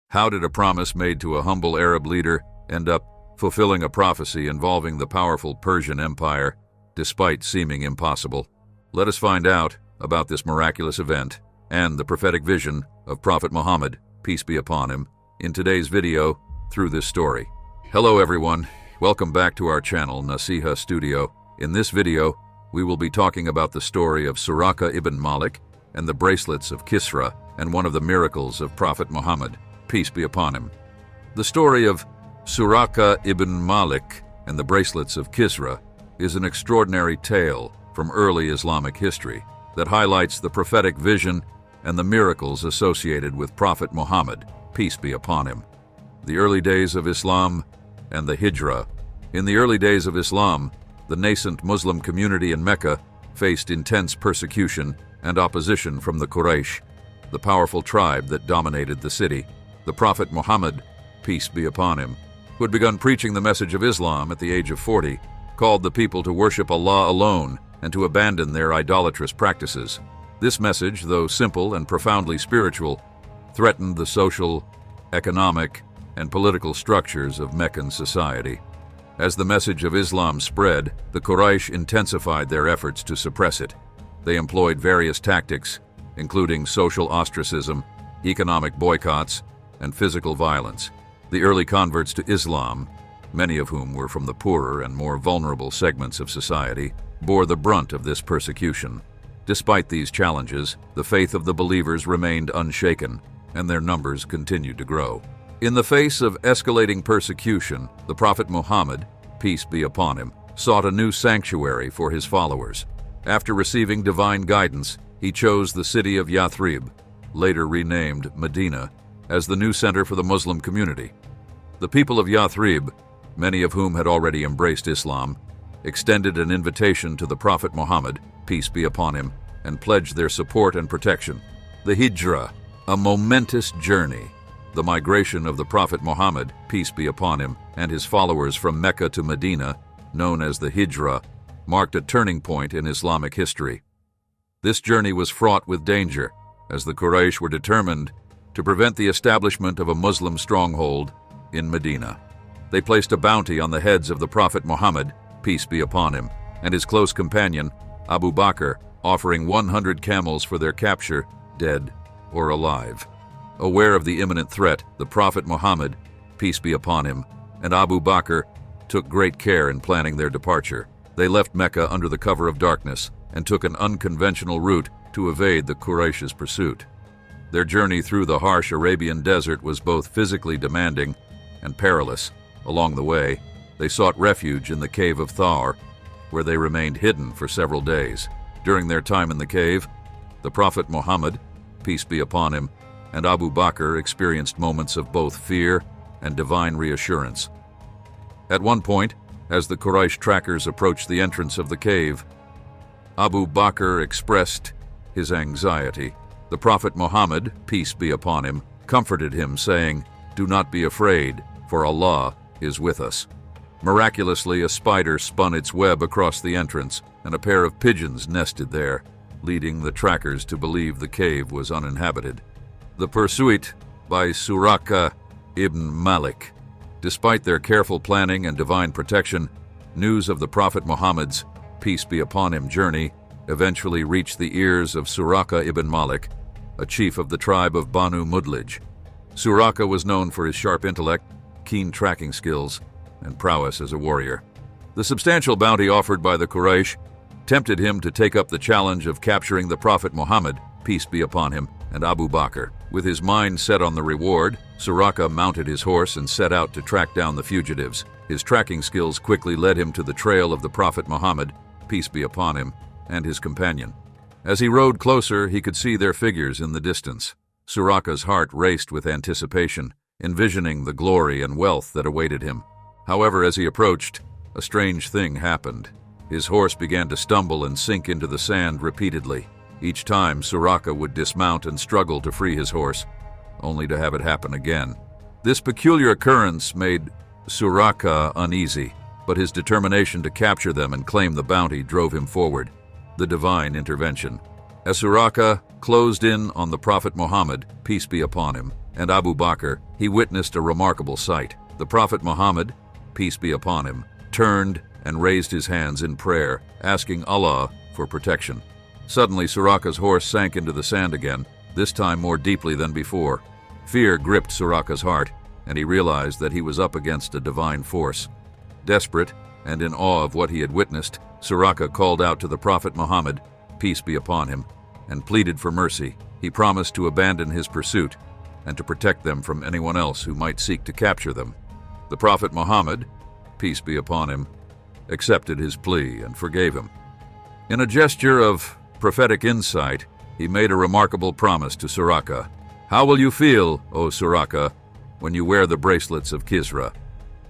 How did a promise made to a humble Arab leader end up fulfilling a prophecy involving the powerful Persian Empire, despite seeming impossible? Let us find out about this miraculous event and the prophetic vision of Prophet Muhammad, peace be upon him, in today's video through this story. Hello everyone, welcome back to our channel Naseeha Studio. In this video, we will be talking about the story of Suraqa Bin Malik and the Bracelets of Kisra and one of the miracles of Prophet Muhammad, peace be upon him. The story of Suraqa Bin Malik and the Bracelets of Kisra is an extraordinary tale from early Islamic history that highlights the prophetic vision and the miracles associated with Prophet Muhammad, peace be upon him. The early days of Islam and the Hijra. In the early days of Islam, the nascent Muslim community in Mecca faced intense persecution and opposition from the Quraysh, the powerful tribe that dominated the city. The Prophet Muhammad, peace be upon him, who had begun preaching the message of Islam at the age of 40, called the people to worship Allah alone and to abandon their idolatrous practices. This message, though simple and profoundly spiritual, threatened the social, economic, and political structures of Meccan society. As the message of Islam spread, the Quraysh intensified their efforts to suppress it. They employed various tactics, including social ostracism, economic boycotts, and physical violence. The early converts to Islam, many of whom were from the poorer and more vulnerable segments of society, bore the brunt of this persecution. Despite these challenges, the faith of the believers remained unshaken, and their numbers continued to grow. In the face of escalating persecution, the Prophet Muhammad, peace be upon him, sought a new sanctuary for his followers. After receiving divine guidance, he chose the city of Yathrib, later renamed Medina, as the new center for the Muslim community. The people of Yathrib, many of whom had already embraced Islam, extended an invitation to the Prophet Muhammad, peace be upon him, and pledged their support and protection. The Hijra, a momentous journey, the migration of the Prophet Muhammad, peace be upon him, and his followers from Mecca to Medina, known as the Hijra, marked a turning point in Islamic history. This journey was fraught with danger, as the Quraysh were determined to prevent the establishment of a Muslim stronghold in Medina. They placed a bounty on the heads of the Prophet Muhammad, peace be upon him, and his close companion, Abu Bakr, offering 100 camels for their capture, dead or alive. Aware of the imminent threat, the Prophet Muhammad, peace be upon him, and Abu Bakr took great care in planning their departure. They left Mecca under the cover of darkness and took an unconventional route to evade the Quraysh's pursuit. Their journey through the harsh Arabian desert was both physically demanding and perilous. Along the way, they sought refuge in the cave of Thawr, where they remained hidden for several days. During their time in the cave, the Prophet Muhammad, peace be upon him, and Abu Bakr experienced moments of both fear and divine reassurance. At one point, as the Quraysh trackers approached the entrance of the cave, Abu Bakr expressed his anxiety. The Prophet Muhammad, peace be upon him, comforted him, saying, "Do not be afraid, for Allah is with us." Miraculously, a spider spun its web across the entrance, and a pair of pigeons nested there, leading the trackers to believe the cave was uninhabited. The Pursuit by Suraqa Bin Malik. Despite their careful planning and divine protection, news of the Prophet Muhammad's, peace be upon him, journey eventually reached the ears of Suraqa Bin Malik, a chief of the tribe of Banu Mudlij. Suraqa was known for his sharp intellect, keen tracking skills, and prowess as a warrior. The substantial bounty offered by the Quraysh tempted him to take up the challenge of capturing the Prophet Muhammad, peace be upon him, and Abu Bakr. With his mind set on the reward, Suraqa mounted his horse and set out to track down the fugitives. His tracking skills quickly led him to the trail of the Prophet Muhammad, peace be upon him, and his companion. As he rode closer, he could see their figures in the distance. Suraqa's heart raced with anticipation, envisioning the glory and wealth that awaited him. However, as he approached, a strange thing happened. His horse began to stumble and sink into the sand repeatedly. Each time, Suraqa would dismount and struggle to free his horse, only to have it happen again. This peculiar occurrence made Suraqa uneasy, but his determination to capture them and claim the bounty drove him forward. The divine intervention. As Suraqa closed in on the Prophet Muhammad, peace be upon him, and Abu Bakr, he witnessed a remarkable sight. The Prophet Muhammad, peace be upon him, turned and raised his hands in prayer, asking Allah for protection. Suddenly, Suraqa's horse sank into the sand again, this time more deeply than before. Fear gripped Suraqa's heart, and he realized that he was up against a divine force. Desperate and in awe of what he had witnessed, Suraqa called out to the Prophet Muhammad, peace be upon him, and pleaded for mercy. He promised to abandon his pursuit and to protect them from anyone else who might seek to capture them. The Prophet Muhammad, peace be upon him, accepted his plea and forgave him. In a gesture of prophetic insight, he made a remarkable promise to Suraqa. How will you feel, O Suraqa, when you wear the bracelets of Kisra?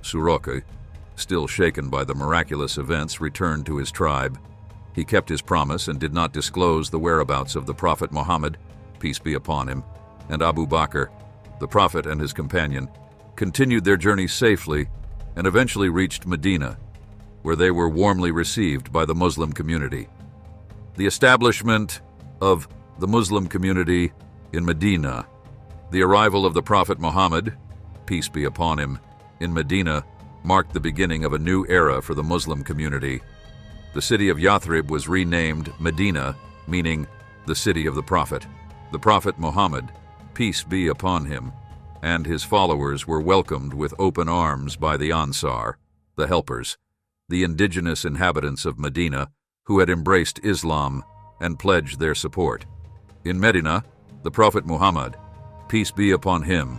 Suraqa, still shaken by the miraculous events, returned to his tribe. He kept his promise and did not disclose the whereabouts of the Prophet Muhammad, peace be upon him, and Abu Bakr. The Prophet and his companion continued their journey safely and eventually reached Medina, where they were warmly received by the Muslim community. The establishment of the Muslim community in Medina, the arrival of the Prophet Muhammad, peace be upon him, in Medina marked the beginning of a new era for the Muslim community. The city of Yathrib was renamed Medina, meaning the city of the Prophet. The Prophet Muhammad, peace be upon him, and his followers were welcomed with open arms by the Ansar, the helpers, the indigenous inhabitants of Medina who had embraced Islam and pledged their support. In Medina, the Prophet Muhammad, peace be upon him,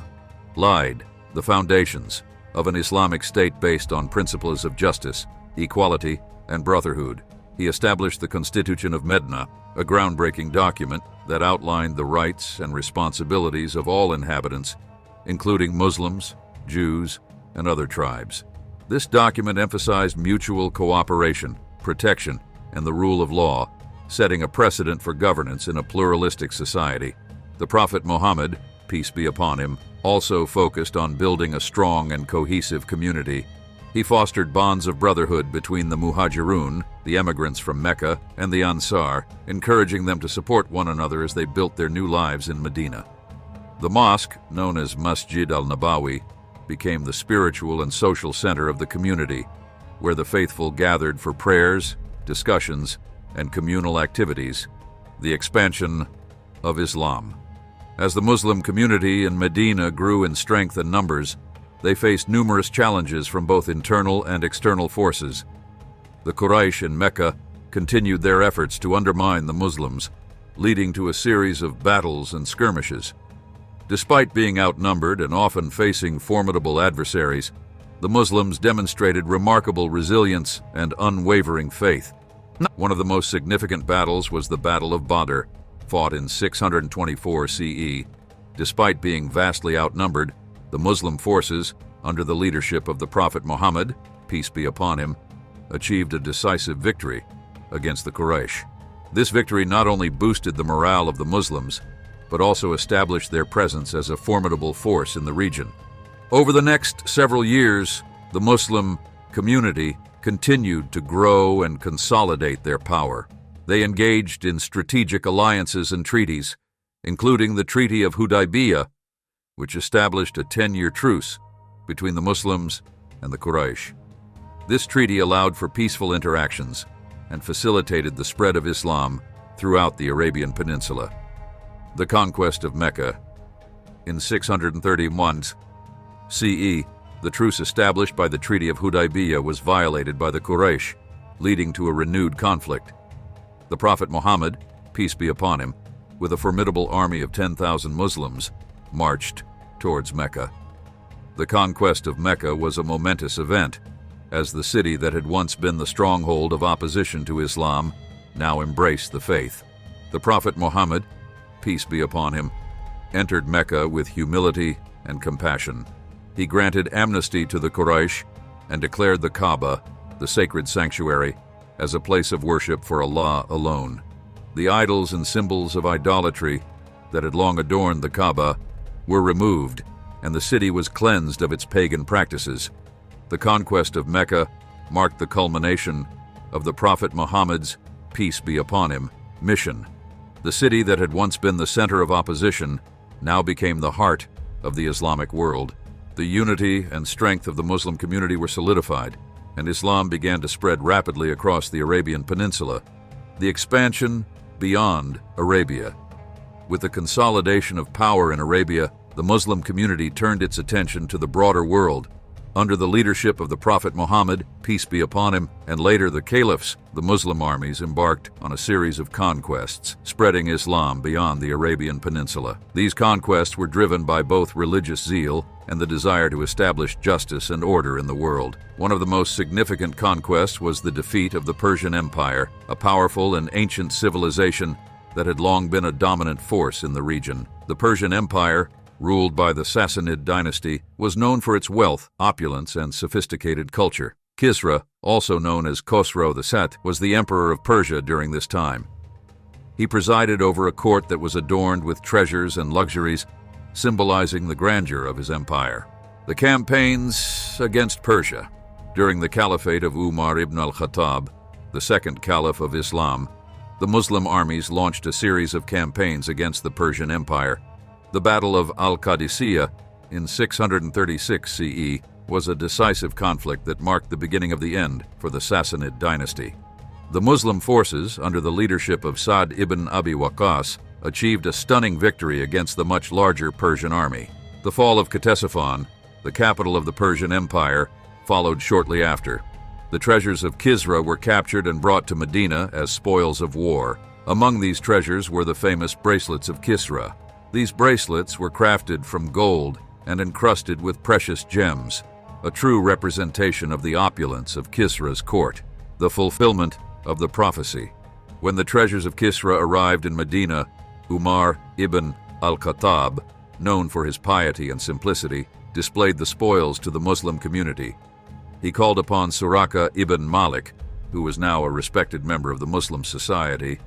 laid the foundations of an Islamic state based on principles of justice, equality, and brotherhood. He established the Constitution of Medina, a groundbreaking document that outlined the rights and responsibilities of all inhabitants, including Muslims, Jews, and other tribes. This document emphasized mutual cooperation, protection, and the rule of law, setting a precedent for governance in a pluralistic society. The Prophet Muhammad, peace be upon him, also focused on building a strong and cohesive community. He fostered bonds of brotherhood between the Muhajirun, the emigrants from Mecca, and the Ansar, encouraging them to support one another as they built their new lives in Medina. The mosque, known as Masjid al-Nabawi, became the spiritual and social center of the community, where the faithful gathered for prayers, discussions, and communal activities. The expansion of Islam. As the Muslim community in Medina grew in strength and numbers, they faced numerous challenges from both internal and external forces. The Quraysh in Mecca continued their efforts to undermine the Muslims, leading to a series of battles and skirmishes. Despite being outnumbered and often facing formidable adversaries, the Muslims demonstrated remarkable resilience and unwavering faith. One of the most significant battles was the Battle of Badr, fought in 624 CE. Despite being vastly outnumbered, the Muslim forces, under the leadership of the Prophet Muhammad, peace be upon him, achieved a decisive victory against the Quraysh. This victory not only boosted the morale of the Muslims, but also established their presence as a formidable force in the region. Over the next several years, the Muslim community continued to grow and consolidate their power. They engaged in strategic alliances and treaties, including the Treaty of Hudaybiyah, which established a 10-year truce between the Muslims and the Quraysh. This treaty allowed for peaceful interactions and facilitated the spread of Islam throughout the Arabian Peninsula. The Conquest of Mecca. In 631 CE, the truce established by the Treaty of Hudaybiyah was violated by the Quraysh, leading to a renewed conflict. The Prophet Muhammad, peace be upon him, with a formidable army of 10,000 Muslims, marched towards Mecca. The conquest of Mecca was a momentous event, as the city that had once been the stronghold of opposition to Islam now embraced the faith. The Prophet Muhammad, peace be upon him, entered Mecca with humility and compassion. He granted amnesty to the Quraysh and declared the Kaaba, the sacred sanctuary, as a place of worship for Allah alone. The idols and symbols of idolatry that had long adorned the Kaaba were removed, and the city was cleansed of its pagan practices. The conquest of Mecca marked the culmination of the Prophet Muhammad's, peace be upon him, mission. The city that had once been the center of opposition now became the heart of the Islamic world. The unity and strength of the Muslim community were solidified, and Islam began to spread rapidly across the Arabian Peninsula. The expansion beyond Arabia. With the consolidation of power in Arabia, the Muslim community turned its attention to the broader world. Under the leadership of the Prophet Muhammad, peace be upon him, and later the caliphs, the Muslim armies embarked on a series of conquests, spreading Islam beyond the Arabian Peninsula. These conquests were driven by both religious zeal and the desire to establish justice and order in the world. One of the most significant conquests was the defeat of the Persian Empire, a powerful and ancient civilization that had long been a dominant force in the region. The Persian Empire, ruled by the Sassanid dynasty, was known for its wealth, opulence, and sophisticated culture. Kisra, also known as Khosrow II, was the emperor of Persia during this time. He presided over a court that was adorned with treasures and luxuries, symbolizing the grandeur of his empire. The campaigns against Persia. During the caliphate of Umar ibn al-Khattab, the second caliph of Islam, the Muslim armies launched a series of campaigns against the Persian Empire. The Battle of Al-Qadisiyah in 636 CE was a decisive conflict that marked the beginning of the end for the Sassanid dynasty. The Muslim forces, under the leadership of Sa'd ibn Abi Waqqas, achieved a stunning victory against the much larger Persian army. The fall of Ctesiphon, the capital of the Persian Empire, followed shortly after. The treasures of Kisra were captured and brought to Medina as spoils of war. Among these treasures were the famous Bracelets of Kisra. These bracelets were crafted from gold and encrusted with precious gems, a true representation of the opulence of Kisra's court, the fulfillment of the prophecy. When the treasures of Kisra arrived in Medina, Umar ibn al-Khattab, known for his piety and simplicity, displayed the spoils to the Muslim community. He called upon Suraqa ibn Malik, who was now a respected member of the Muslim society,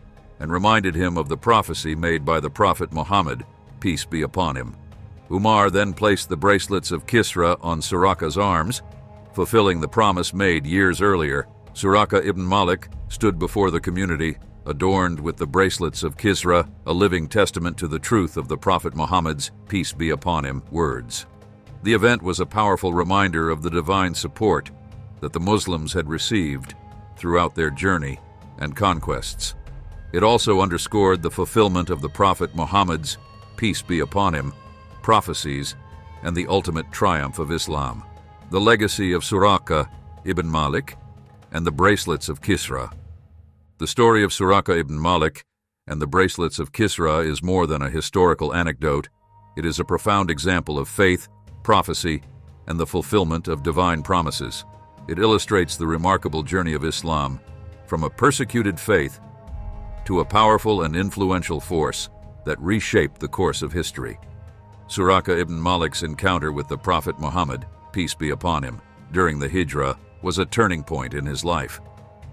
and reminded him of the prophecy made by the Prophet Muhammad, peace be upon him. Umar then placed the bracelets of Kisra on Suraqa's arms, fulfilling the promise made years earlier. Suraqa ibn Malik stood before the community, adorned with the bracelets of Kisra, a living testament to the truth of the Prophet Muhammad's, peace be upon him, words. The event was a powerful reminder of the divine support that the Muslims had received throughout their journey and conquests. It also underscored the fulfillment of the Prophet Muhammad's, peace be upon him, prophecies, and the ultimate triumph of Islam. The legacy of Suraqa ibn Malik and the bracelets of Kisra. The story of Suraqa ibn Malik and the bracelets of Kisra is more than a historical anecdote. It is a profound example of faith, prophecy, and the fulfillment of divine promises. It illustrates the remarkable journey of Islam from a persecuted faith to a powerful and influential force that reshaped the course of history. Suraqa ibn Malik's encounter with the Prophet Muhammad, peace be upon him, during the Hijra was a turning point in his life.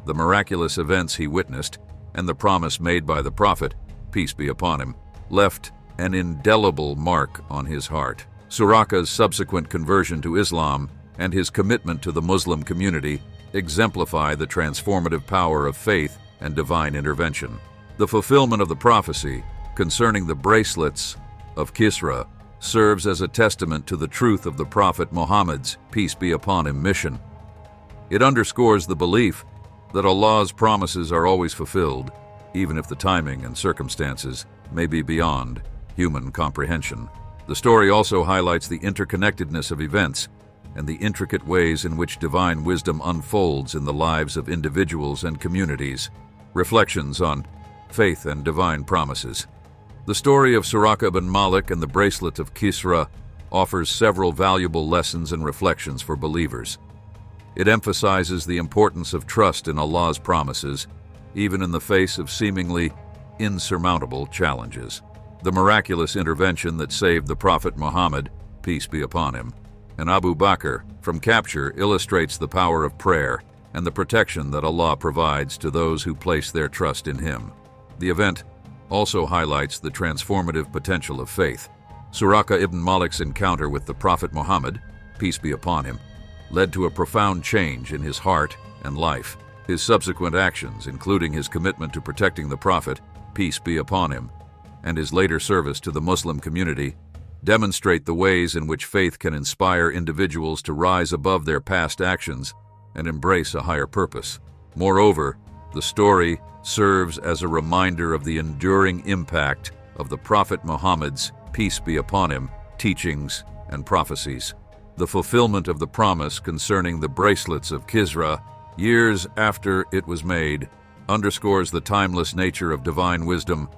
The miraculous events he witnessed and the promise made by the Prophet, peace be upon him, left an indelible mark on his heart. Suraqa's subsequent conversion to Islam and his commitment to the Muslim community exemplify the transformative power of faith and divine intervention. The fulfillment of the prophecy concerning the bracelets of Kisra serves as a testament to the truth of the Prophet Muhammad's, peace be upon him, mission. It underscores the belief that Allah's promises are always fulfilled, even if the timing and circumstances may be beyond human comprehension. The story also highlights the interconnectedness of events and the intricate ways in which divine wisdom unfolds in the lives of individuals and communities. Reflections on faith and divine promises. The story of Suraqa bin Malik and the bracelet of Kisra offers several valuable lessons and reflections for believers. It emphasizes the importance of trust in Allah's promises, even in the face of seemingly insurmountable challenges. The miraculous intervention that saved the Prophet Muhammad, peace be upon him, and Abu Bakr from capture illustrates the power of prayer and the protection that Allah provides to those who place their trust in Him. The event also highlights the transformative potential of faith. Suraqa ibn Malik's encounter with the Prophet Muhammad, peace be upon him, led to a profound change in his heart and life. His subsequent actions, including his commitment to protecting the Prophet, peace be upon him, and his later service to the Muslim community, demonstrate the ways in which faith can inspire individuals to rise above their past actions and embrace a higher purpose. Moreover, the story serves as a reminder of the enduring impact of the Prophet Muhammad's, peace be upon him, teachings and prophecies. The fulfillment of the promise concerning the Bracelets of Kisra, years after it was made, underscores the timeless nature of divine wisdom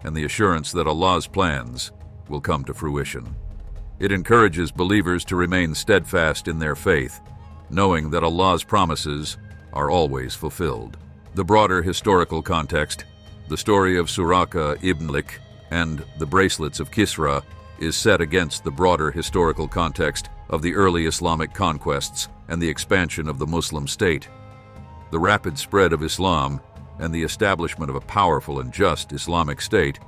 and the assurance that Allah's plans will come to fruition. It encourages believers to remain steadfast in their faith, knowing that Allah's promises are always fulfilled. The broader historical context, the story of Suraqa Ibn Malik and the Bracelets of Kisra, is set against the broader historical context of the early Islamic conquests and the expansion of the Muslim state. The rapid spread of Islam and the establishment of a powerful and just Islamic state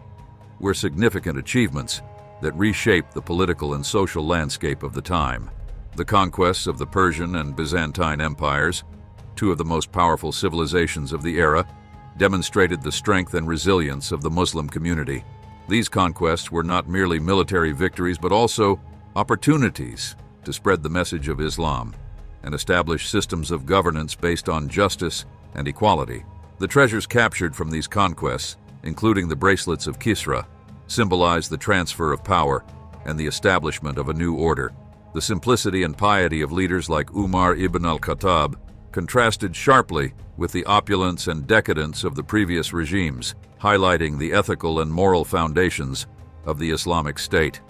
were significant achievements that reshaped the political and social landscape of the time. The conquests of the Persian and Byzantine empires, two of the most powerful civilizations of the era, demonstrated the strength and resilience of the Muslim community. These conquests were not merely military victories, but also opportunities to spread the message of Islam and establish systems of governance based on justice and equality. The treasures captured from these conquests, including the Bracelets of Kisra, symbolize the transfer of power and the establishment of a new order. The simplicity and piety of leaders like Umar ibn al-Khattab contrasted sharply with the opulence and decadence of the previous regimes, highlighting the ethical and moral foundations of the Islamic State.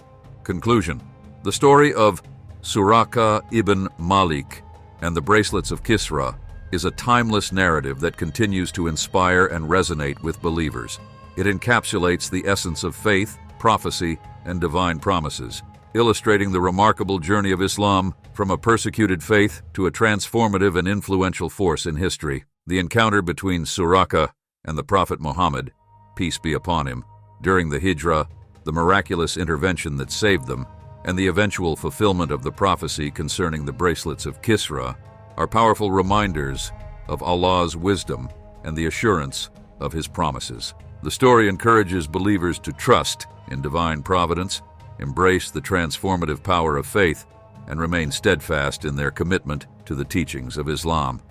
Conclusion: the story of Suraqa Ibn Malik and the Bracelets of Kisra is a timeless narrative that continues to inspire and resonate with believers. It encapsulates the essence of faith, prophecy, and divine promises, illustrating the remarkable journey of Islam from a persecuted faith to a transformative and influential force in history. The encounter between Suraqa and the Prophet Muhammad, peace be upon him, during the Hijra, the miraculous intervention that saved them, and the eventual fulfillment of the prophecy concerning the Bracelets of Kisra are powerful reminders of Allah's wisdom and the assurance of His promises. The story encourages believers to trust in divine providence, embrace the transformative power of faith, and remain steadfast in their commitment to the teachings of Islam.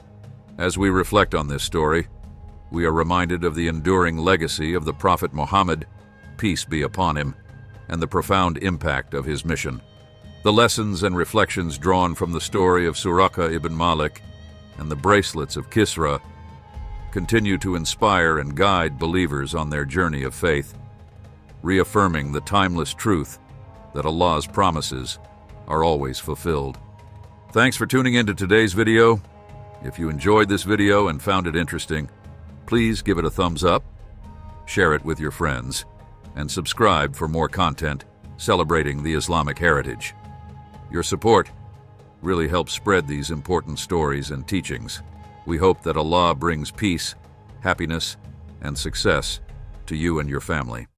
As we reflect on this story, we are reminded of the enduring legacy of the Prophet Muhammad, peace be upon him, and the profound impact of his mission. The lessons and reflections drawn from the story of Suraqa ibn Malik and the Bracelets of Kisra continue to inspire and guide believers on their journey of faith, reaffirming the timeless truth that Allah's promises are always fulfilled. Thanks for tuning into today's video. If you enjoyed this video and found it interesting, please give it a thumbs up, share it with your friends, and subscribe for more content celebrating the Islamic heritage. Your support really helps spread these important stories and teachings. We hope that Allah brings peace, happiness, and success to you and your family.